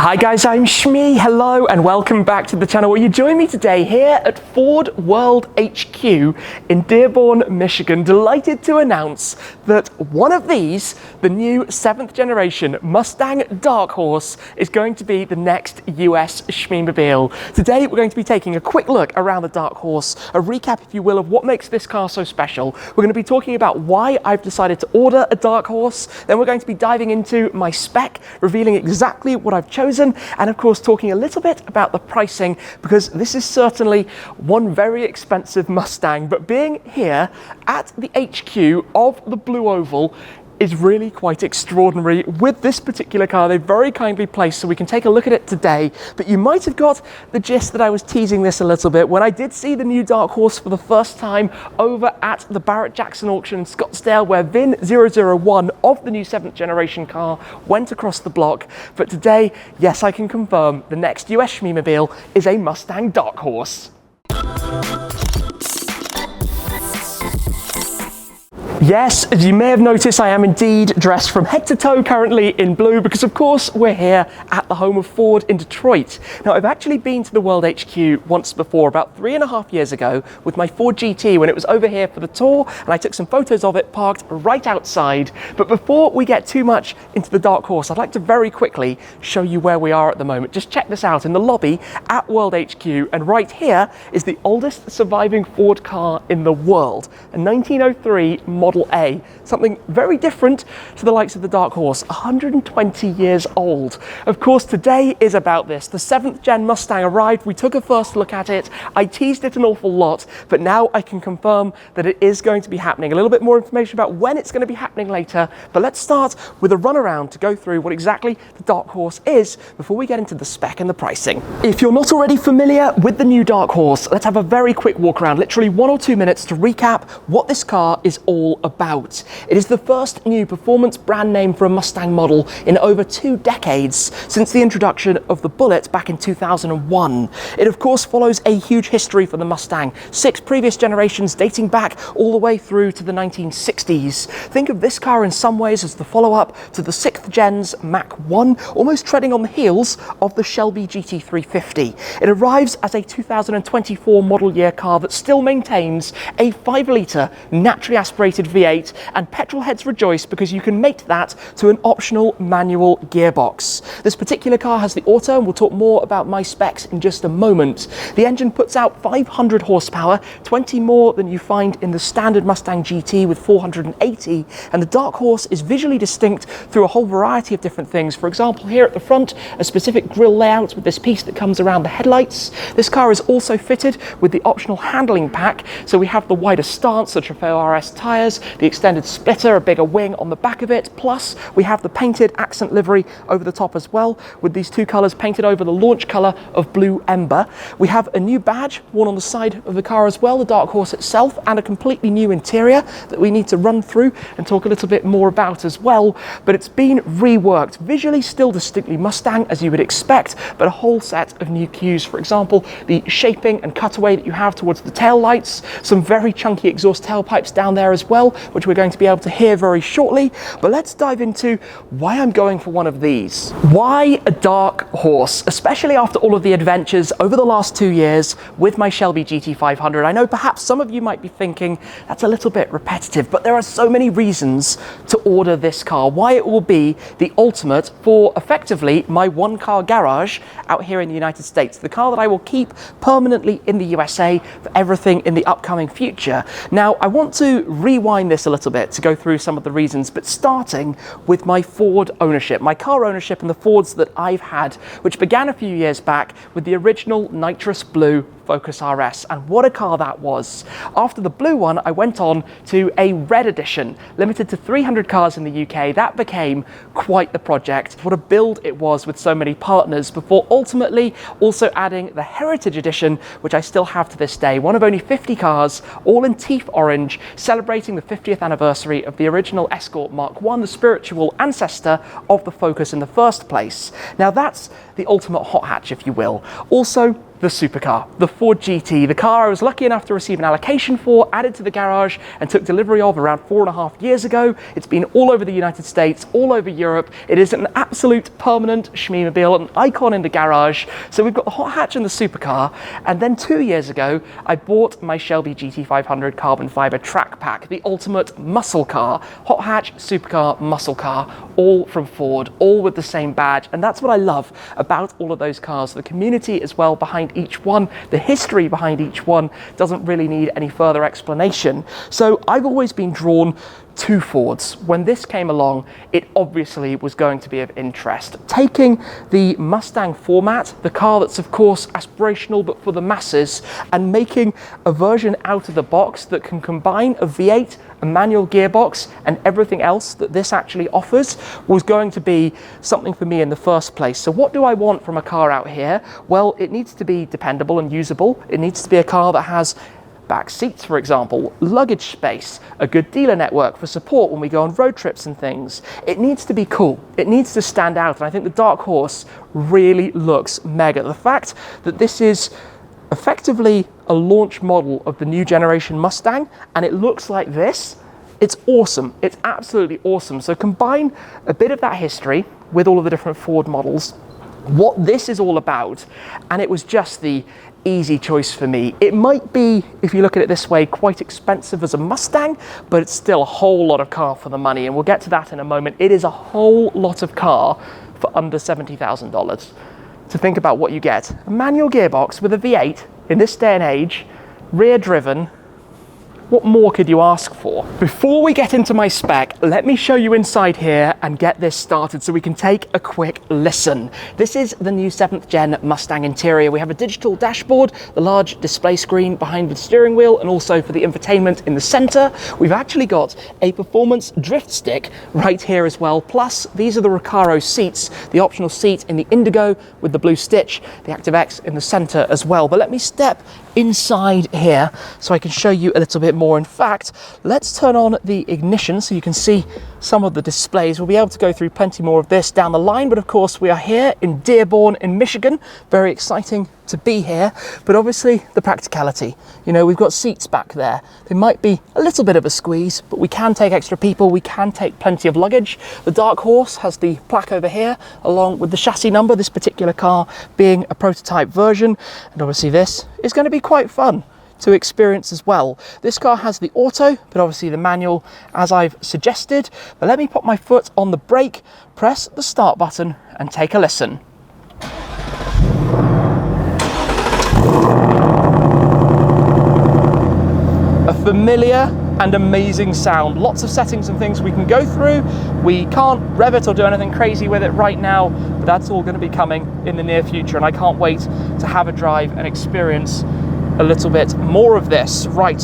Hi guys, I'm Shmee, hello and welcome back to the channel where you join me today here at Ford World HQ in Dearborn, Michigan. Delighted to announce that one of these, the new 7th generation Mustang Dark Horse, is going to be the next US Shmeemobile. Today we're going to be taking a quick look around the Dark Horse, a recap if you will of what makes this car so special. We're going to be talking about why I've decided to order a Dark Horse, then we're going to be diving into my spec, revealing exactly what I've chosen, and of course talking a little bit about the pricing, because this is certainly one very expensive Mustang, but being here at the HQ of the Blue Oval is really quite extraordinary. With this particular car, they very kindly placed so we can take a look at it today, but you might have got the gist that I was teasing this a little bit when I did see the new Dark Horse for the first time over at the Barrett-Jackson auction in Scottsdale, where VIN 001 of the new 7th generation car went across the block. But today, yes, I can confirm the next US Shmeemobile is a Mustang Dark Horse. Yes, as you may have noticed, I am indeed dressed from head to toe currently in blue because of course we're here at the home of Ford in Detroit. Now I've actually been to the World HQ once before, about 3.5 years ago, with my Ford GT when it was over here for the tour, and I took some photos of it parked right outside. But before we get too much into the Dark Horse, I'd like to very quickly show you where we are at the moment. Just check this out in the lobby at World HQ, and right here is the oldest surviving Ford car in the world, a 1903 Model A, something very different to the likes of the Dark Horse, 120 years old. Of course, today is about this. The 7th gen Mustang arrived, we took a first look at it, I teased it an awful lot, but now I can confirm that it is going to be happening. A little bit more information about when it's going to be happening later, but let's start with a run around to go through what exactly the Dark Horse is before we get into the spec and the pricing. If you're not already familiar with the new Dark Horse, let's have a very quick walk around, literally 1 or 2 minutes to recap what this car is all about. It is the first new performance brand name for a Mustang model in over 2 decades since the introduction of the Bullet back in 2001. It of course follows a huge history for the Mustang, 6 previous generations dating back all the way through to the 1960s. Think of this car in some ways as the follow-up to the 6th gen's Mach 1, almost treading on the heels of the Shelby GT350. It arrives as a 2024 model year car that still maintains a 5-litre naturally aspirated V8, and petrol heads rejoice because you can mate that to an optional manual gearbox. This particular car has the auto, and we'll talk more about my specs in just a moment. The engine puts out 500 horsepower, 20 more than you find in the standard Mustang GT with 480, and the Dark Horse is visually distinct through a whole variety of different things. For example, here at the front, a specific grille layout with this piece that comes around the headlights. This car is also fitted with the optional handling pack, so we have the wider stance, the Trofeo RS tyres, the extended splitter, a bigger wing on the back of it, plus we have the painted accent livery over the top as well, with these 2 colours painted over the launch colour of Blue Ember. We have a new badge worn on the side of the car as well, the Dark Horse itself, and a completely new interior that we need to run through and talk a little bit more about as well. But it's been reworked, visually still distinctly Mustang as you would expect, but a whole set of new cues. For example, the shaping and cutaway that you have towards the tail lights, some very chunky exhaust tailpipes down there as well, which we're going to be able to hear very shortly. But let's dive into why I'm going for one of these. Why a Dark Horse, especially after all of the adventures over the last 2 years with my Shelby GT500. I know perhaps some of you might be thinking that's a little bit repetitive, but there are so many reasons to order this car, why it will be the ultimate for effectively my 1-car garage out here in the United States, the car that I will keep permanently in the USA for everything in the upcoming future. Now I want to rewind this a little bit to go through some of the reasons, but starting with my Ford ownership, my car ownership and the Fords that I've had, which began a few years back with the original nitrous blue Focus RS, and what a car that was. After the blue one, I went on to a red edition, limited to 300 cars in the UK. That became quite the project. What a build it was with so many partners, before ultimately also adding the Heritage Edition, which I still have to this day. One of only 50 cars, all in teeth orange, celebrating the 50th anniversary of the original Escort Mark I, the spiritual ancestor of the Focus in the first place. Now that's the ultimate hot hatch, if you will. Also, the supercar, the Ford GT, the car I was lucky enough to receive an allocation for, added to the garage, and took delivery of around 4.5 years ago. It's been all over the United States, all over Europe. It is an absolute permanent Shmeemobile, an icon in the garage. So we've got the hot hatch and the supercar, and then 2 years ago, I bought my Shelby GT500 carbon fiber track pack, the ultimate muscle car, hot hatch, supercar, muscle car, all from Ford, all with the same badge. And that's what I love about all of those cars, the community as well behind each one, the history behind each one doesn't really need any further explanation. So I've always been drawn to Fords. When this came along, it obviously was going to be of interest. Taking the Mustang format, the car that's of course aspirational but for the masses, and making a version out of the box that can combine a V8, a manual gearbox, and everything else that this actually offers was going to be something for me in the first place. So what do I want from a car out here? Well, it needs to be dependable and usable. It needs to be a car that has back seats, for example, luggage space, a good dealer network for support when we go on road trips and things. It needs to be cool. It needs to stand out. And I think the Dark Horse really looks mega. The fact that this is effectively a launch model of the new generation Mustang and it looks like this, it's awesome. It's absolutely awesome. So combine a bit of that history with all of the different Ford models, what this is all about, and it was just the easy choice for me. It might be, if you look at it this way, quite expensive as a Mustang, but it's still a whole lot of car for the money, and we'll get to that in a moment. It is a whole lot of car for under $70,000. To think about what you get. A manual gearbox with a V8 in this day and age, rear driven. What more could you ask for? Before we get into my spec, let me show you inside here and get this started so we can take a quick listen. This is the new 7th gen Mustang interior. We have a digital dashboard, the large display screen behind the steering wheel, and also for the infotainment in the center. We've actually got a performance drift stick right here as well. Plus, these are the Recaro seats, the optional seat in the indigo with the blue stitch, the ActiveX in the center as well. But let me step inside here so I can show you a little bit more. In fact, let's turn on the ignition so you can see some of the displays. We'll be able to go through plenty more of this down the line, but of course we are here in Dearborn in Michigan. Very exciting to be here, but obviously the practicality. You know, we've got seats back there. They might be a little bit of a squeeze, but we can take extra people, we can take plenty of luggage. The Dark Horse has the plaque over here, along with the chassis number, this particular car being a prototype version, and obviously this is going to be quite fun to experience as well. This car has the auto, but obviously the manual as I've suggested. But let me put my foot on the brake, press the start button and take a listen. A familiar and amazing sound. Lots of settings and things we can go through. We can't rev it or do anything crazy with it right now, but that's all going to be coming in the near future, and I can't wait to have a drive and experience a little bit more of this. Right,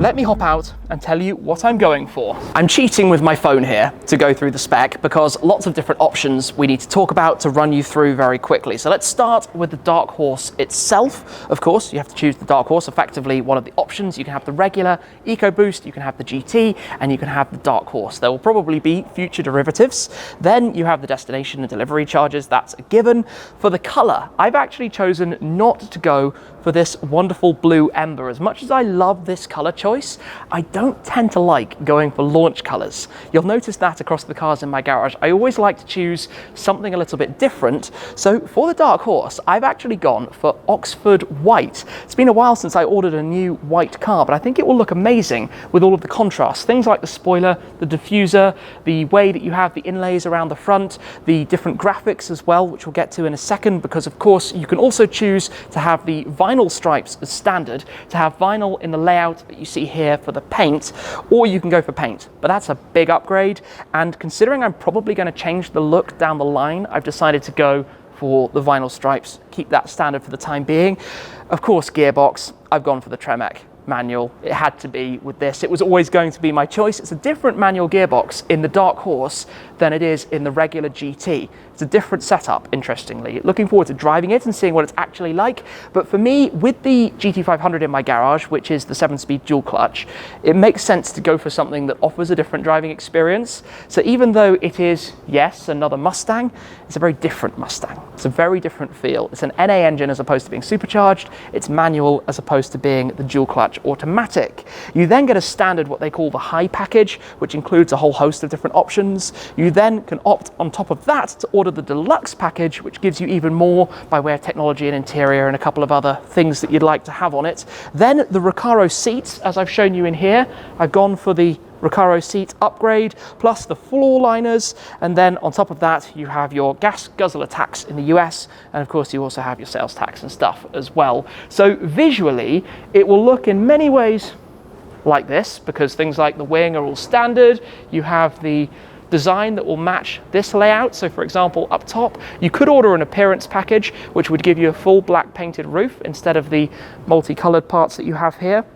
let me hop out and tell you what I'm going for. I'm cheating with my phone here to go through the spec because lots of different options we need to talk about to run you through very quickly. So let's start with the Dark Horse itself. Of course, you have to choose the Dark Horse, effectively one of the options. You can have the regular EcoBoost, you can have the GT, and you can have the Dark Horse. There will probably be future derivatives. Then you have the destination and delivery charges, that's a given. For the color, I've actually chosen not to go for this wonderful blue ember. As much as I love this color choice, I don't tend to like going for launch colors. You'll notice that across the cars in my garage. I always like to choose something a little bit different. So for the Dark Horse, I've actually gone for Oxford White. It's been a while since I ordered a new white car, but I think it will look amazing with all of the contrast. Things like the spoiler, the diffuser, the way that you have the inlays around the front, the different graphics as well, which we'll get to in a second, because of course you can also choose to have the vinyl stripes as standard, to have vinyl in the layout that you see here for the paint, or you can go for paint, but that's a big upgrade. And considering I'm probably going to change the look down the line, I've decided to go for the vinyl stripes, keep that standard for the time being. Of course, gearbox, I've gone for the Tremec manual. It had to be with this. It was always going to be my choice. It's a different manual gearbox in the Dark Horse than it is in the regular GT. It's a different setup, interestingly. Looking forward to driving it and seeing what it's actually like. But for me, with the GT500 in my garage, which is the 7-speed dual clutch, it makes sense to go for something that offers a different driving experience. So even though it is, yes, another Mustang, it's a very different Mustang. It's a very different feel. It's an NA engine as opposed to being supercharged. It's manual as opposed to being the dual clutch automatic. You then get a standard, what they call the high package, which includes a whole host of different options. You then can opt on top of that to order the deluxe package, which gives you even more by way of technology and interior and a couple of other things that you'd like to have on it. Then the Recaro seats, as I've shown you in here, I've gone for the Recaro seat upgrade, plus the floor liners, and then on top of that you have your gas guzzler tax in the US, and of course you also have your sales tax and stuff as well. So visually it will look in many ways like this, because things like the wing are all standard. You have the design that will match this layout. So for example, up top you could order an appearance package which would give you a full black painted roof instead of the multicolored parts that you have here.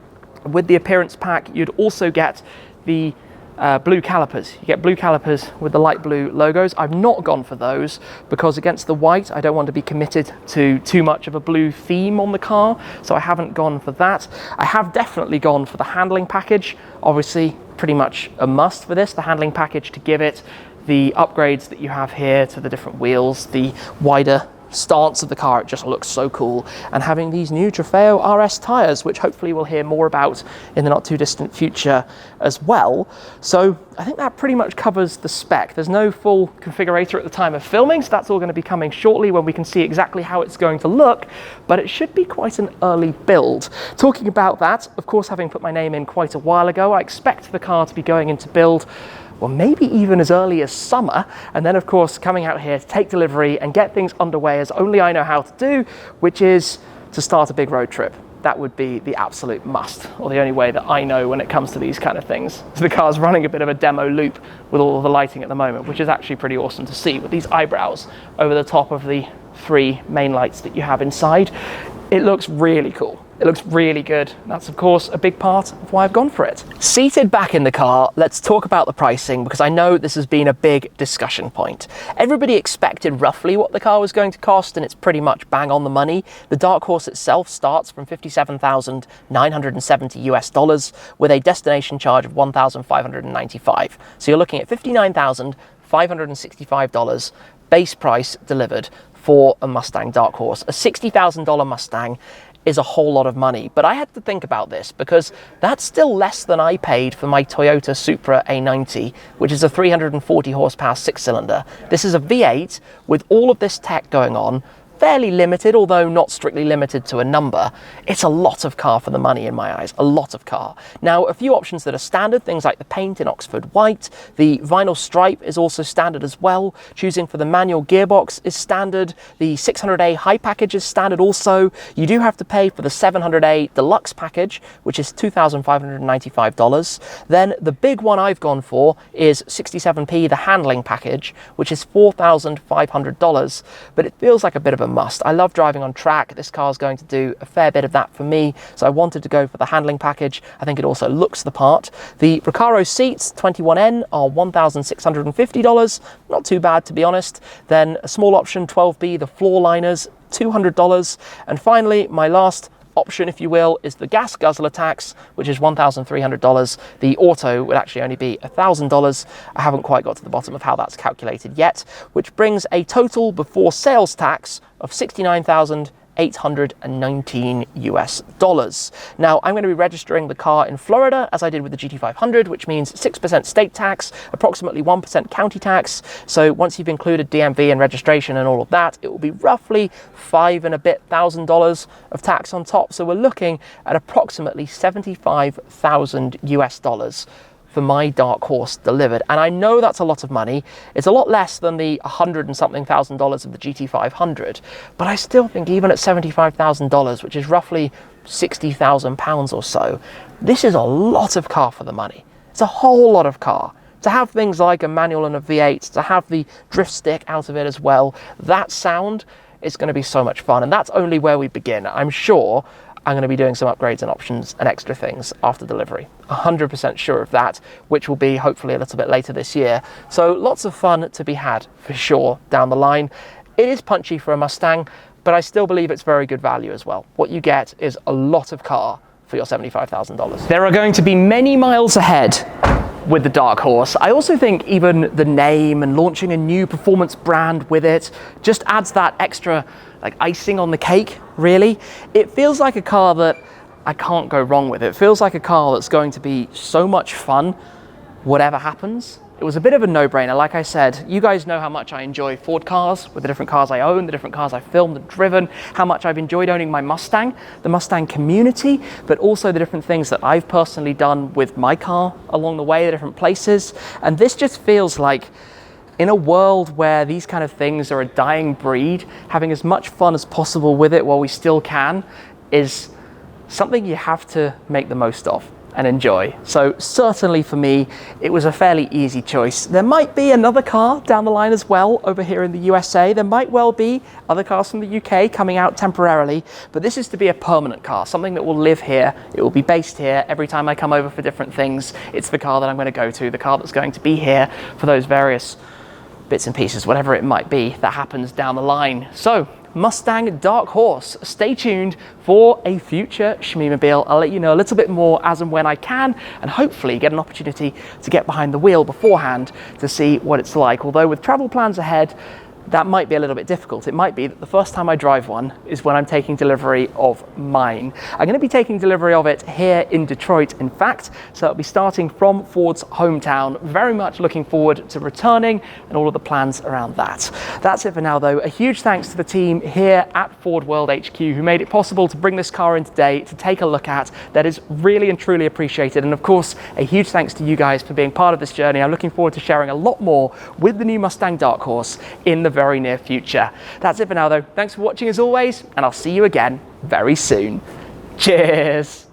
With the appearance pack you'd also get the blue calipers. You get blue calipers with the light blue logos. I've not gone for those because against the white I don't want to be committed to too much of a blue theme on the car, so I haven't gone for that. I have definitely gone for the handling package. Obviously pretty much a must for this, the handling package, to give it the upgrades that you have here to the different wheels, the wider stance of the car. It just looks so cool, and having these new Trofeo RS tires, which hopefully we'll hear more about in the not too distant future as well. So I think that pretty much covers the spec. There's no full configurator at the time of filming, so that's all going to be coming shortly when we can see exactly how it's going to look, but it should be quite an early build. Talking about that, of course, having put my name in quite a while ago, I expect the car to be going into build, well, maybe even as early as summer, and then of course coming out here to take delivery and get things underway as only I know how to do, which is to start a big road trip. That would be the absolute must, or the only way that I know when it comes to these kind of things. So the car's running a bit of a demo loop with all of the lighting at the moment, which is actually pretty awesome to see, with these eyebrows over the top of the 3 main lights that you have inside. It looks really cool. It looks really good. That's of course a big part of why I've gone for it. Seated back in the car, let's talk about the pricing, because I know this has been a big discussion point. Everybody expected roughly what the car was going to cost, and it's pretty much bang on the money. The Dark Horse itself starts from $57,970 US with a destination charge of $1,595. So you're looking at $59,565 base price delivered for a Mustang Dark Horse. A $60,000 Mustang is a whole lot of money, but I had to think about this because that's still less than I paid for my Toyota Supra A90, which is a 340 horsepower 6-cylinder. This is a V8 with all of this tech going on, fairly limited, although not strictly limited to a number. It's a lot of car for the money in my eyes, a lot of car. Now, a few options that are standard, things like the paint in Oxford white, the vinyl stripe is also standard as well. Choosing for the manual gearbox is standard. The 600A high package is standard also. You do have to pay for the 700A deluxe package, which is $2,595. Then the big one I've gone for is 67P, the handling package, which is $4,500, but it feels like a bit of a must. I love driving on track. This car's going to do a fair bit of that for me, so I wanted to go for the handling package. I think it also looks the part. The Recaro seats 21N are $1,650, not too bad to be honest. Then a small option 12B, the floor liners, $200. And finally, my last option, if you will, is the gas guzzler tax, which is $1,300. The auto would actually only be $1,000. I haven't quite got to the bottom of how that's calculated yet, which brings a total before sales tax of $69,819 US. Now, I'm going to be registering the car in Florida, as I did with the GT500, which means 6% state tax, approximately 1% county tax. So once you've included DMV and registration and all of that, it will be roughly $5,000 and a bit of tax on top. So we're looking at approximately $75,000 US for my Dark Horse delivered. And I know that's a lot of money. It's a lot less than the $100 and something thousand of the GT500, but I still think even at $75,000, which is roughly £60,000 or so, this is a lot of car for the money. It's a whole lot of car. To have things like a manual and a V8, to have the drift stick out of it as well, that sound is going to be so much fun. And that's only where we begin. I'm sure I'm going to be doing some upgrades and options and extra things after delivery. 100% sure of that, which will be hopefully a little bit later this year. So lots of fun to be had for sure down the line. It is punchy for a Mustang, but I still believe it's very good value as well. What you get is a lot of car for your $75,000. There are going to be many miles ahead with the Dark Horse. I also think even the name and launching a new performance brand with it just adds that extra like icing on the cake, really. It feels like a car that I can't go wrong with. It feels like a car that's going to be so much fun, whatever happens. It was a bit of a no-brainer. Like I said, you guys know how much I enjoy Ford cars, with the different cars I own, the different cars I filmed and driven, how much I've enjoyed owning my Mustang, the Mustang community, but also the different things that I've personally done with my car along the way, the different places. And this just feels like, in a world where these kind of things are a dying breed, having as much fun as possible with it while we still can is something you have to make the most of and enjoy. So certainly for me, it was a fairly easy choice. There might be another car down the line as well over here in the USA. There might well be other cars from the UK coming out temporarily, but this is to be a permanent car, something that will live here. It will be based here. Every time I come over for different things, it's the car that I'm going to go to, the car that's going to be here for those various bits and pieces, whatever it might be that happens down the line. So Mustang Dark Horse. Stay tuned for a future Shmeemobile. I'll let you know a little bit more as and when I can, and hopefully get an opportunity to get behind the wheel beforehand to see what it's like. Although with travel plans ahead, that might be a little bit difficult. It might be that the first time I drive one is when I'm taking delivery of mine. I'm going to be taking delivery of it here in Detroit, in fact, so I'll be starting from Ford's hometown. Very much looking forward to returning and all of the plans around that. That's it for now though. A huge thanks to the team here at Ford World HQ who made it possible to bring this car in today to take a look at. That is really and truly appreciated. And of course, a huge thanks to you guys for being part of this journey. I'm looking forward to sharing a lot more with the new Mustang Dark Horse in the very near future. That's it for now though. Thanks for watching as always, and I'll see you again very soon. Cheers.